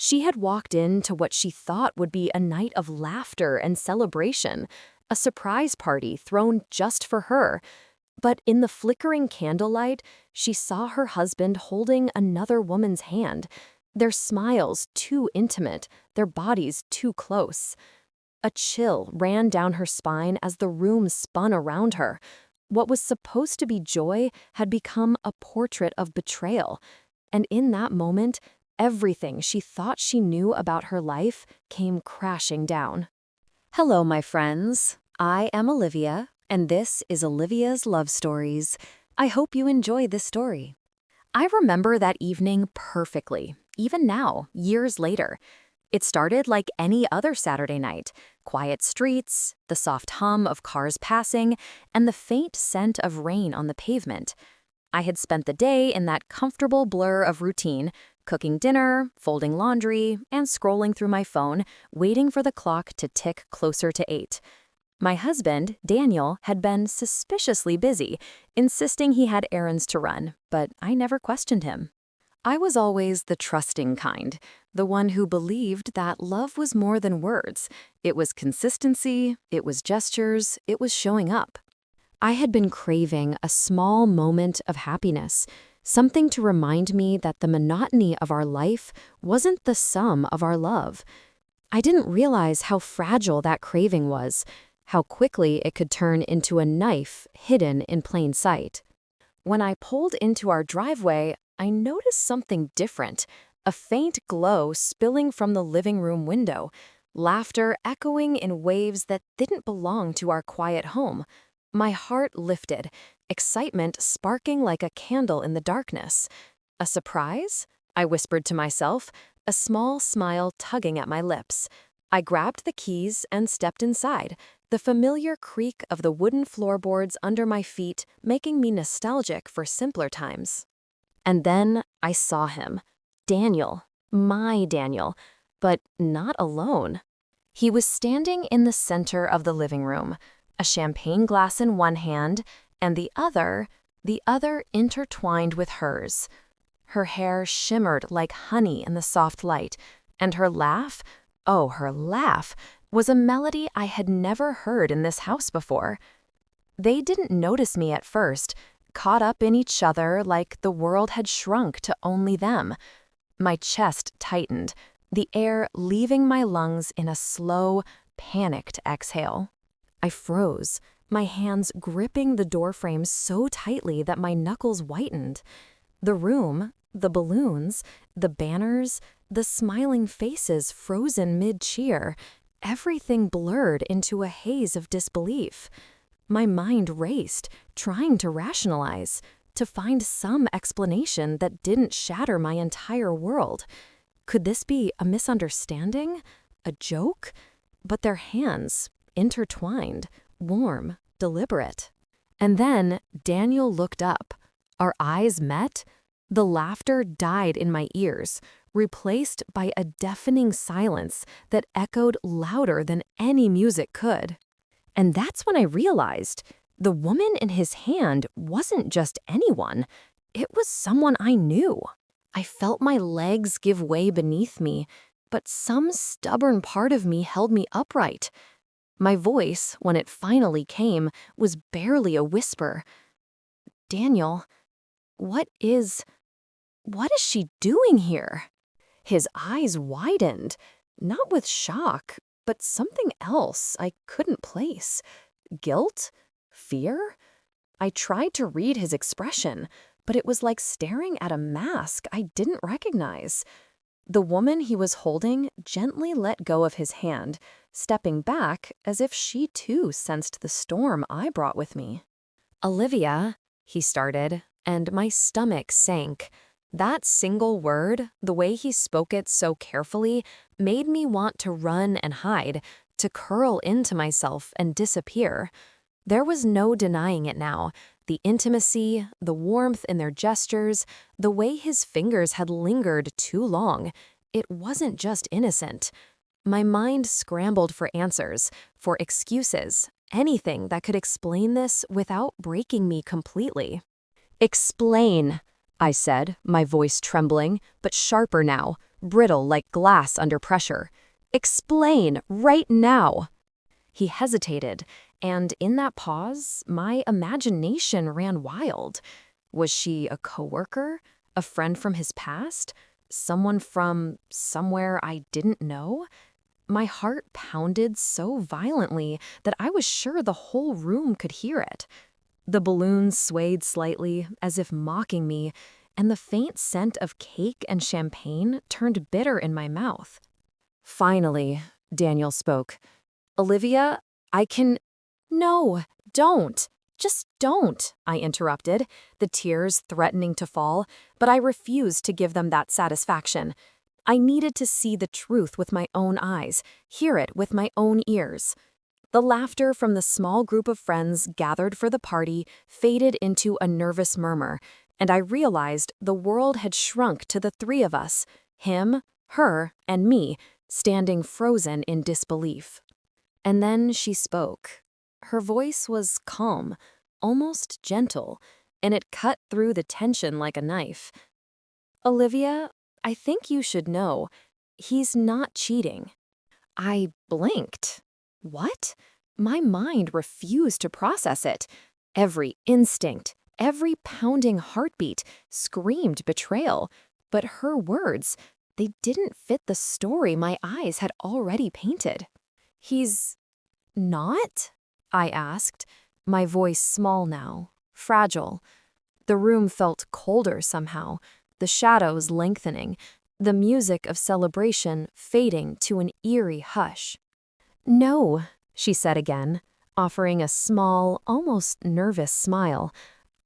She had walked into what she thought would be a night of laughter and celebration, a surprise party thrown just for her. But in the flickering candlelight, she saw her husband holding another woman's hand, their smiles too intimate, their bodies too close. A chill ran down her spine as the room spun around her. What was supposed to be joy had become a portrait of betrayal. And in that moment, everything she thought she knew about her life came crashing down. Hello, my friends. I am Olivia, and this is Olivia's Love Stories. I hope you enjoy this story. I remember that evening perfectly, even now, years later. It started like any other Saturday night. Quiet streets, the soft hum of cars passing, and the faint scent of rain on the pavement. I had spent the day in that comfortable blur of routine, cooking dinner, folding laundry, and scrolling through my phone, waiting for the clock to tick closer to 8. My husband, Daniel, had been suspiciously busy, insisting he had errands to run, but I never questioned him. I was always the trusting kind, the one who believed that love was more than words. It was consistency, it was gestures, it was showing up. I had been craving a small moment of happiness, something to remind me that the monotony of our life wasn't the sum of our love. I didn't realize how fragile that craving was, how quickly it could turn into a knife hidden in plain sight. When I pulled into our driveway, I noticed something different, a faint glow spilling from the living room window, laughter echoing in waves that didn't belong to our quiet home. My heart lifted, excitement sparking like a candle in the darkness. A surprise? I whispered to myself, a small smile tugging at my lips. I grabbed the keys and stepped inside, the familiar creak of the wooden floorboards under my feet making me nostalgic for simpler times. And then I saw him. Daniel. My Daniel. But not alone. He was standing in the center of the living room, a champagne glass in one hand, and the other intertwined with hers. Her hair shimmered like honey in the soft light, and her laugh, oh, her laugh, was a melody I had never heard in this house before. They didn't notice me at first, caught up in each other like the world had shrunk to only them. My chest tightened, the air leaving my lungs in a slow, panicked exhale. I froze, my hands gripping the doorframe so tightly that my knuckles whitened. The room, the balloons, the banners, the smiling faces frozen mid-cheer, everything blurred into a haze of disbelief. My mind raced, trying to rationalize, to find some explanation that didn't shatter my entire world. Could this be a misunderstanding? A joke? But their hands, intertwined, warm, deliberate. And then Daniel looked up. Our eyes met. The laughter died in my ears, replaced by a deafening silence that echoed louder than any music could. And that's when I realized the woman in his hand wasn't just anyone. It was someone I knew. I felt my legs give way beneath me, but some stubborn part of me held me upright. My voice, when it finally came, was barely a whisper. Daniel, what is she doing here? His eyes widened, not with shock, but something else I couldn't place. Guilt? Fear? I tried to read his expression, but it was like staring at a mask I didn't recognize. The woman he was holding gently let go of his hand, stepping back as if she too sensed the storm I brought with me. "Olivia," he started, and my stomach sank. That single word, the way he spoke it so carefully, made me want to run and hide, to curl into myself and disappear. There was no denying it now. The intimacy, the warmth in their gestures, the way his fingers had lingered too long. It wasn't just innocent. My mind scrambled for answers, for excuses, anything that could explain this without breaking me completely. "Explain," I said, my voice trembling, but sharper now. brittle like glass under pressure. "Explain, right now." He hesitated, and in that pause, my imagination ran wild. Was she a coworker? A friend from his past? Someone from somewhere I didn't know? My heart pounded so violently that I was sure the whole room could hear it. The balloon swayed slightly, as if mocking me, and the faint scent of cake and champagne turned bitter in my mouth. Finally, Daniel spoke. "Olivia, I can—" "No, don't. Just don't," I interrupted, the tears threatening to fall, but I refused to give them that satisfaction. I needed to see the truth with my own eyes, hear it with my own ears. The laughter from the small group of friends gathered for the party faded into a nervous murmur, and I realized the world had shrunk to the three of us, him, her, and me, standing frozen in disbelief. And then she spoke. Her voice was calm, almost gentle, and it cut through the tension like a knife. "Olivia, I think you should know. He's not cheating." I blinked. What? My mind refused to process it. Every instinct, every pounding heartbeat screamed betrayal. But her words, they didn't fit the story my eyes had already painted. "He's not?" I asked, my voice small now, fragile. The room felt colder somehow, the shadows lengthening, the music of celebration fading to an eerie hush. "No," she said again, offering a small, almost nervous smile.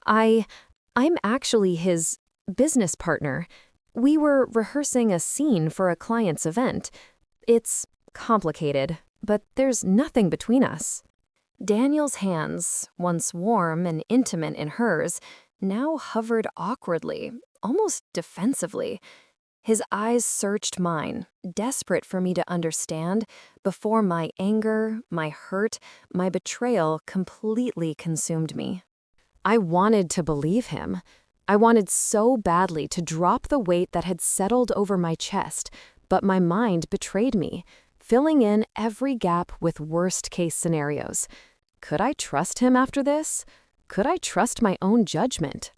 I'm actually his business partner. We were rehearsing a scene for a client's event. It's complicated, but there's nothing between us." Daniel's hands, once warm and intimate in hers, now hovered awkwardly, almost defensively. His eyes searched mine, desperate for me to understand, before my anger, my hurt, my betrayal completely consumed me. I wanted to believe him. I wanted so badly to drop the weight that had settled over my chest, but my mind betrayed me, filling in every gap with worst-case scenarios. Could I trust him after this? Could I trust my own judgment?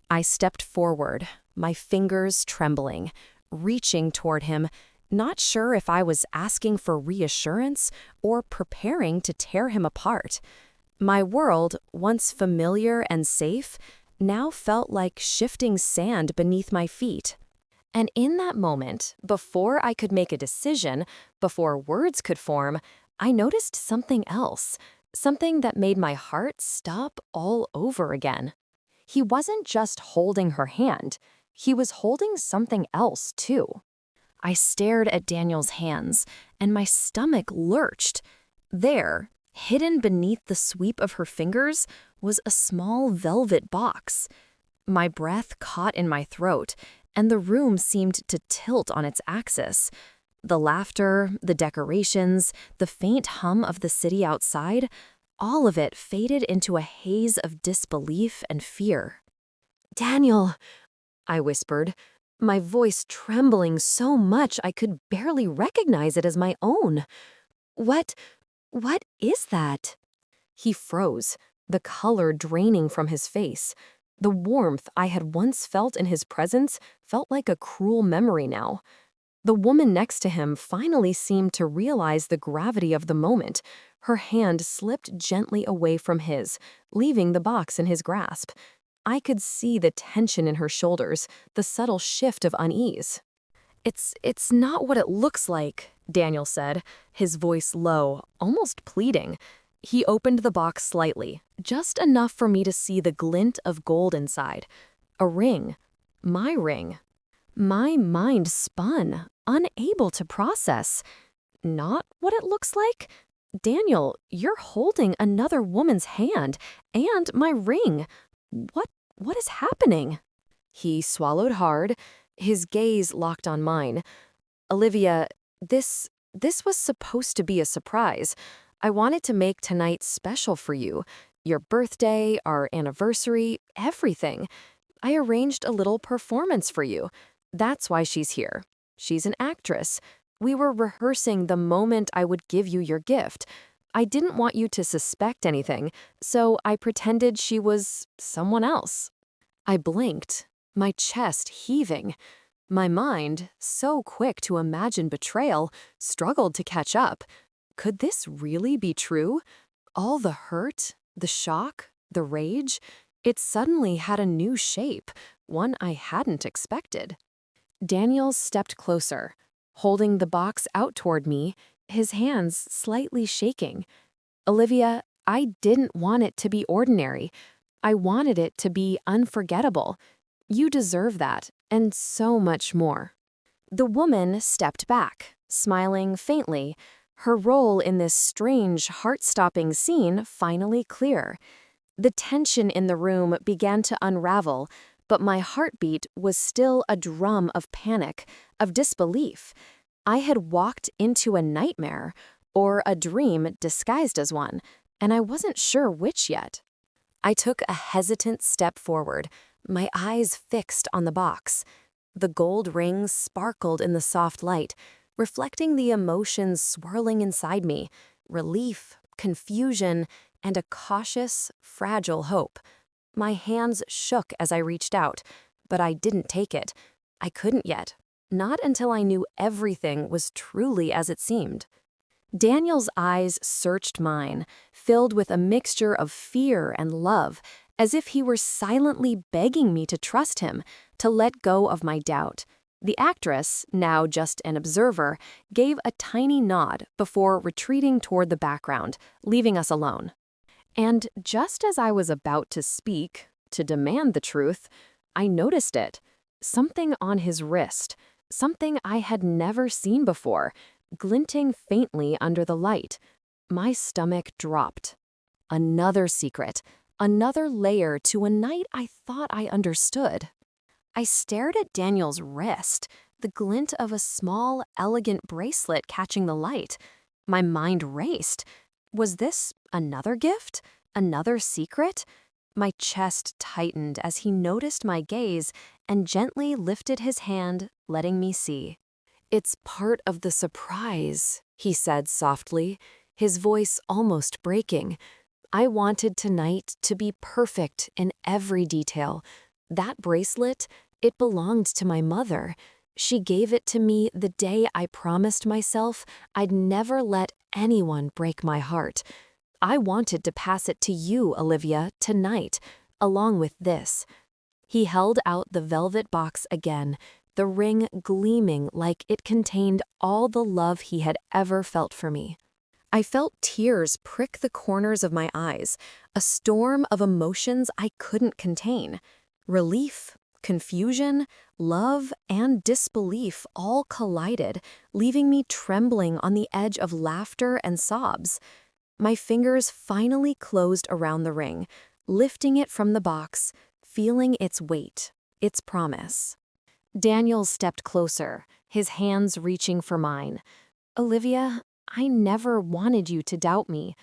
I stepped forward, my fingers trembling, reaching toward him, not sure if I was asking for reassurance or preparing to tear him apart. My world, once familiar and safe, now felt like shifting sand beneath my feet. And in that moment, before I could make a decision, before words could form, I noticed something else, something that made my heart stop all over again. He wasn't just holding her hand. He was holding something else, too. I stared at Daniel's hands, and my stomach lurched. There, hidden beneath the sweep of her fingers, was a small velvet box. My breath caught in my throat, and the room seemed to tilt on its axis. The laughter, the decorations, the faint hum of the city outside, all of it faded into a haze of disbelief and fear. "Daniel," I whispered, my voice trembling so much I could barely recognize it as my own. What is that?" He froze, the color draining from his face. The warmth I had once felt in his presence felt like a cruel memory now. The woman next to him finally seemed to realize the gravity of the moment. Her hand slipped gently away from his, leaving the box in his grasp. I could see the tension in her shoulders, the subtle shift of unease. It's not what it looks like," Daniel said, his voice low, almost pleading. He opened the box slightly, just enough for me to see the glint of gold inside. A ring. My ring. My mind spun, unable to process. Not what it looks like? Daniel, you're holding another woman's hand, and my ring. What is happening? He swallowed hard, his gaze locked on mine. "Olivia, this was supposed to be a surprise. I wanted to make tonight special for you. Your birthday, our anniversary, everything. I arranged a little performance for you. That's why she's here. She's an actress. We were rehearsing the moment I would give you your gift. I didn't want you to suspect anything, so I pretended she was someone else." I blinked, my chest heaving. My mind, so quick to imagine betrayal, struggled to catch up. Could this really be true? All the hurt, the shock, the rage, it suddenly had a new shape, one I hadn't expected. Daniel stepped closer, holding the box out toward me, his hands slightly shaking. "Olivia, I didn't want it to be ordinary. I wanted it to be unforgettable. You deserve that, and so much more." The woman stepped back, smiling faintly, her role in this strange, heart-stopping scene finally clear. The tension in the room began to unravel, but my heartbeat was still a drum of panic, of disbelief. I had walked into a nightmare, or a dream disguised as one, and I wasn't sure which yet. I took a hesitant step forward, my eyes fixed on the box. The gold rings sparkled in the soft light, reflecting the emotions swirling inside me: relief, confusion, and a cautious, fragile hope. My hands shook as I reached out, but I didn't take it. I couldn't yet, not until I knew everything was truly as it seemed. Daniel's eyes searched mine, filled with a mixture of fear and love, as if he were silently begging me to trust him, to let go of my doubt. The actress, now just an observer, gave a tiny nod before retreating toward the background, leaving us alone. And just as I was about to speak, to demand the truth, I noticed it. Something on his wrist, something I had never seen before, glinting faintly under the light. My stomach dropped. Another secret, another layer to a night I thought I understood. I stared at Daniel's wrist, the glint of a small, elegant bracelet catching the light. My mind raced. Was this another gift? Another secret? My chest tightened as he noticed my gaze and gently lifted his hand, letting me see. "It's part of the surprise," he said softly, his voice almost breaking. "I wanted tonight to be perfect in every detail. That bracelet, it belonged to my mother. She gave it to me the day I promised myself I'd never let anyone break my heart. I wanted to pass it to you, Olivia, tonight, along with this." He held out the velvet box again, the ring gleaming like it contained all the love he had ever felt for me. I felt tears prick the corners of my eyes, a storm of emotions I couldn't contain. Relief, confusion, love, and disbelief all collided, leaving me trembling on the edge of laughter and sobs. My fingers finally closed around the ring, lifting it from the box, feeling its weight, its promise. Daniel stepped closer, his hands reaching for mine. "Olivia, I never wanted you to doubt me.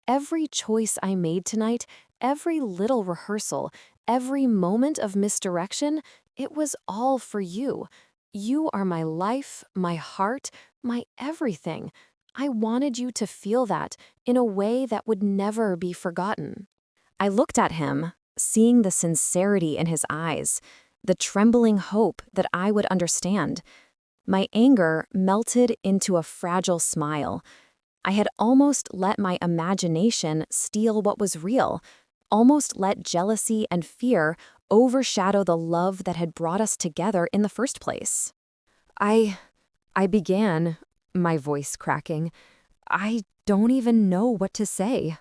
Every choice I made tonight, every little rehearsal, every moment of misdirection, it was all for you. You are my life, my heart, my everything. I wanted you to feel that in a way that would never be forgotten." I looked at him, seeing the sincerity in his eyes, the trembling hope that I would understand. My anger melted into a fragile smile. I had almost let my imagination steal what was real, almost let jealousy and fear overshadow the love that had brought us together in the first place. I began, my voice cracking. "I don't even know what to say."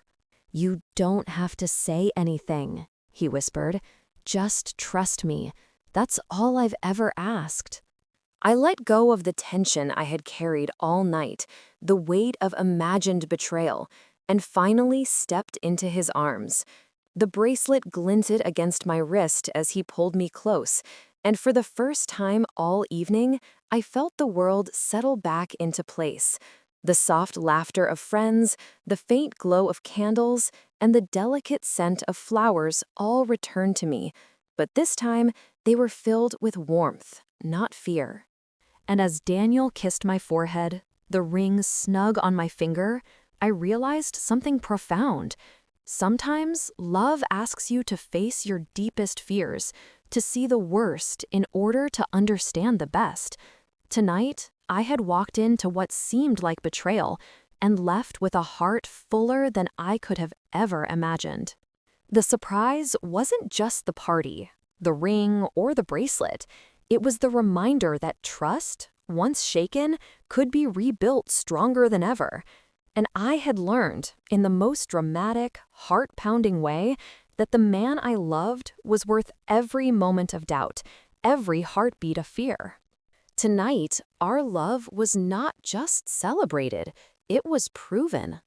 "You don't have to say anything," he whispered. "Just trust me. That's all I've ever asked." I let go of the tension I had carried all night, the weight of imagined betrayal, and finally stepped into his arms. The bracelet glinted against my wrist as he pulled me close, and for the first time all evening, I felt the world settle back into place. The soft laughter of friends, the faint glow of candles, and the delicate scent of flowers all returned to me, but this time they were filled with warmth, not fear. And as Daniel kissed my forehead, the ring snug on my finger, I realized something profound. Sometimes love asks you to face your deepest fears, to see the worst in order to understand the best. Tonight, I had walked into what seemed like betrayal and left with a heart fuller than I could have ever imagined. The surprise wasn't just the party, the ring, or the bracelet. It was the reminder that trust, once shaken, could be rebuilt stronger than ever. And I had learned, in the most dramatic, heart-pounding way, that the man I loved was worth every moment of doubt, every heartbeat of fear. Tonight, our love was not just celebrated, it was proven.